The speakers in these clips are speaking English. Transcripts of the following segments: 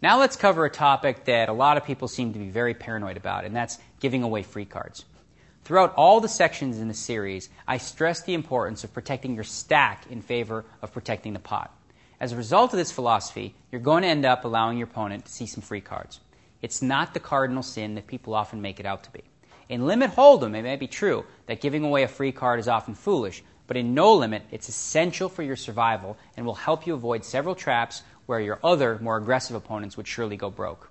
Now let's cover a topic that a lot of people seem to be very paranoid about, and that's giving away free cards. Throughout all the sections in the series, I stress the importance of protecting your stack in favor of protecting the pot. As a result of this philosophy, you're going to end up allowing your opponent to see some free cards. It's not the cardinal sin that people often make it out to be. In Limit Hold'em, it may be true that giving away a free card is often foolish, but in No Limit, it's essential for your survival and will help you avoid several traps where your other, more aggressive opponents would surely go broke.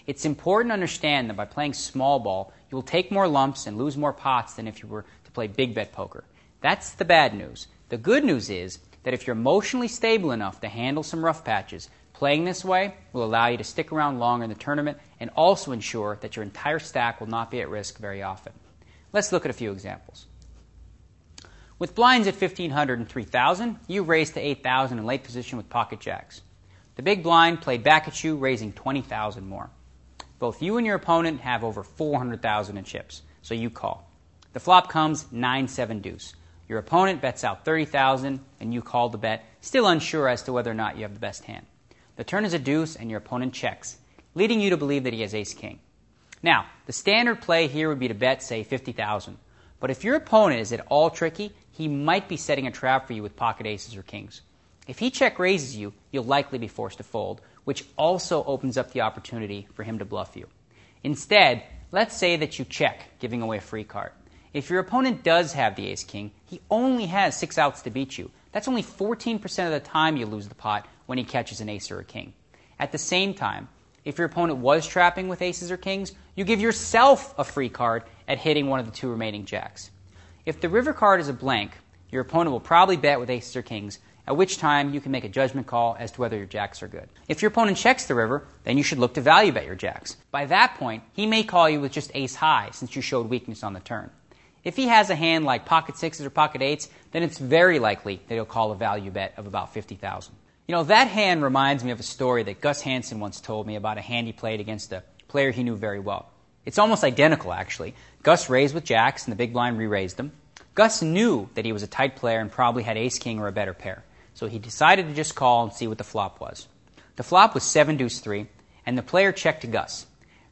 It's important to understand that by playing small ball, you will take more lumps and lose more pots than if you were to play big bet poker. That's the bad news. The good news is that if you're emotionally stable enough to handle some rough patches, playing this way will allow you to stick around longer in the tournament and also ensure that your entire stack will not be at risk very often. Let's look at a few examples. With blinds at 1,500 and 3,000, you raised to 8,000 in late position with pocket jacks. The big blind played back at you, raising 20,000 more. Both you and your opponent have over 400,000 in chips, so you call. The flop comes 9-7 deuce. Your opponent bets out 30,000, and you call the bet, still unsure as to whether or not you have the best hand. The turn is a deuce, and your opponent checks, leading you to believe that he has ace-king. Now, the standard play here would be to bet, say, 50,000. But if your opponent is at all tricky, he might be setting a trap for you with pocket aces or kings. If he check raises you, you'll likely be forced to fold, which also opens up the opportunity for him to bluff you. Instead, let's say that you check, giving away a free card. If your opponent does have the ace-king, he only has 6 outs to beat you. That's only 14% of the time you lose the pot when he catches an ace or a king. At the same time, if your opponent was trapping with aces or kings, you give yourself a free card at hitting one of the 2 remaining jacks. If the river card is a blank, your opponent will probably bet with aces or kings, at which time you can make a judgment call as to whether your jacks are good. If your opponent checks the river, then you should look to value bet your jacks. By that point, he may call you with just ace high since you showed weakness on the turn. If he has a hand like pocket sixes or pocket eights, then it's very likely that he'll call a value bet of about 50,000. You know, that hand reminds me of a story that Gus Hansen once told me about a hand he played against a player he knew very well. It's almost identical, actually. Gus raised with jacks, and the big blind re-raised them. Gus knew that he was a tight player and probably had ace-king or a better pair, so he decided to just call and see what the flop was. The flop was 7-deuce-3, and the player checked to Gus.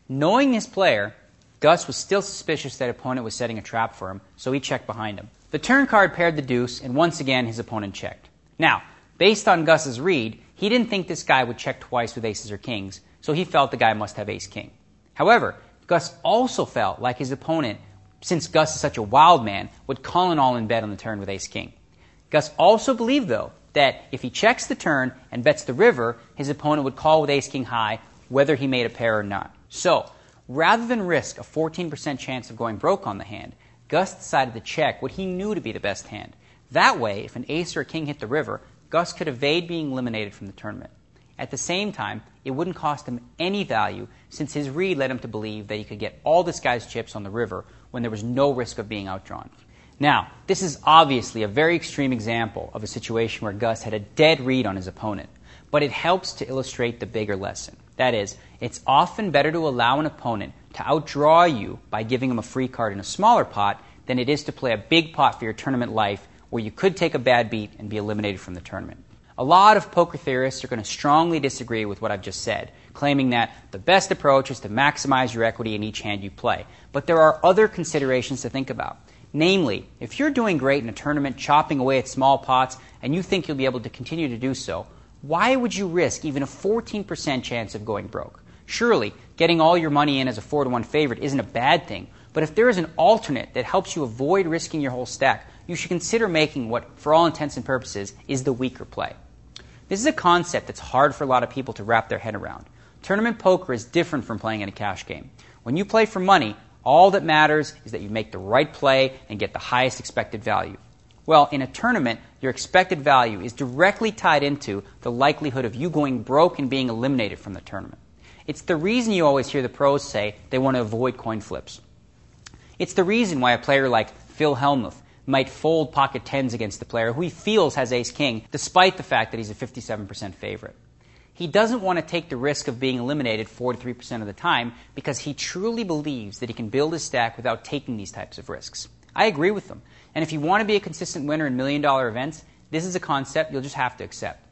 Knowing his player, Gus was still suspicious that opponent was setting a trap for him, so he checked behind him. The turn card paired the deuce, and once again his opponent checked. Now, based on Gus's read, he didn't think this guy would check twice with aces or kings, so he felt the guy must have ace-king. However, Gus also felt like his opponent, since Gus is such a wild man, would call an all-in bet on the turn with ace-king. Gus also believed, though, that if he checks the turn and bets the river, his opponent would call with ace-king high, whether he made a pair or not. So, rather than risk a 14% chance of going broke on the hand, Gus decided to check what he knew to be the best hand. That way, if an ace or a king hit the river, Gus could evade being eliminated from the tournament. At the same time, it wouldn't cost him any value since his read led him to believe that he could get all this guy's chips on the river when there was no risk of being outdrawn. Now, this is obviously a very extreme example of a situation where Gus had a dead read on his opponent, but it helps to illustrate the bigger lesson. That is, it's often better to allow an opponent to outdraw you by giving him a free card in a smaller pot than it is to play a big pot for your tournament life where you could take a bad beat and be eliminated from the tournament. A lot of poker theorists are going to strongly disagree with what I've just said, claiming that the best approach is to maximize your equity in each hand you play. But there are other considerations to think about. Namely, if you're doing great in a tournament, chopping away at small pots, and you think you'll be able to continue to do so, why would you risk even a 14% chance of going broke? Surely, getting all your money in as a 4-1 favorite isn't a bad thing, but if there is an alternate that helps you avoid risking your whole stack, you should consider making what, for all intents and purposes, is the weaker play. This is a concept that's hard for a lot of people to wrap their head around. Tournament poker is different from playing in a cash game. When you play for money, all that matters is that you make the right play and get the highest expected value. Well, in a tournament, your expected value is directly tied into the likelihood of you going broke and being eliminated from the tournament. It's the reason you always hear the pros say they want to avoid coin flips. It's the reason why a player like Phil Hellmuth might fold pocket tens against the player who he feels has ace-king, despite the fact that he's a 57% favorite. He doesn't want to take the risk of being eliminated 43% of the time because he truly believes that he can build his stack without taking these types of risks. I agree with him. And if you want to be a consistent winner in million-dollar events, this is a concept you'll just have to accept.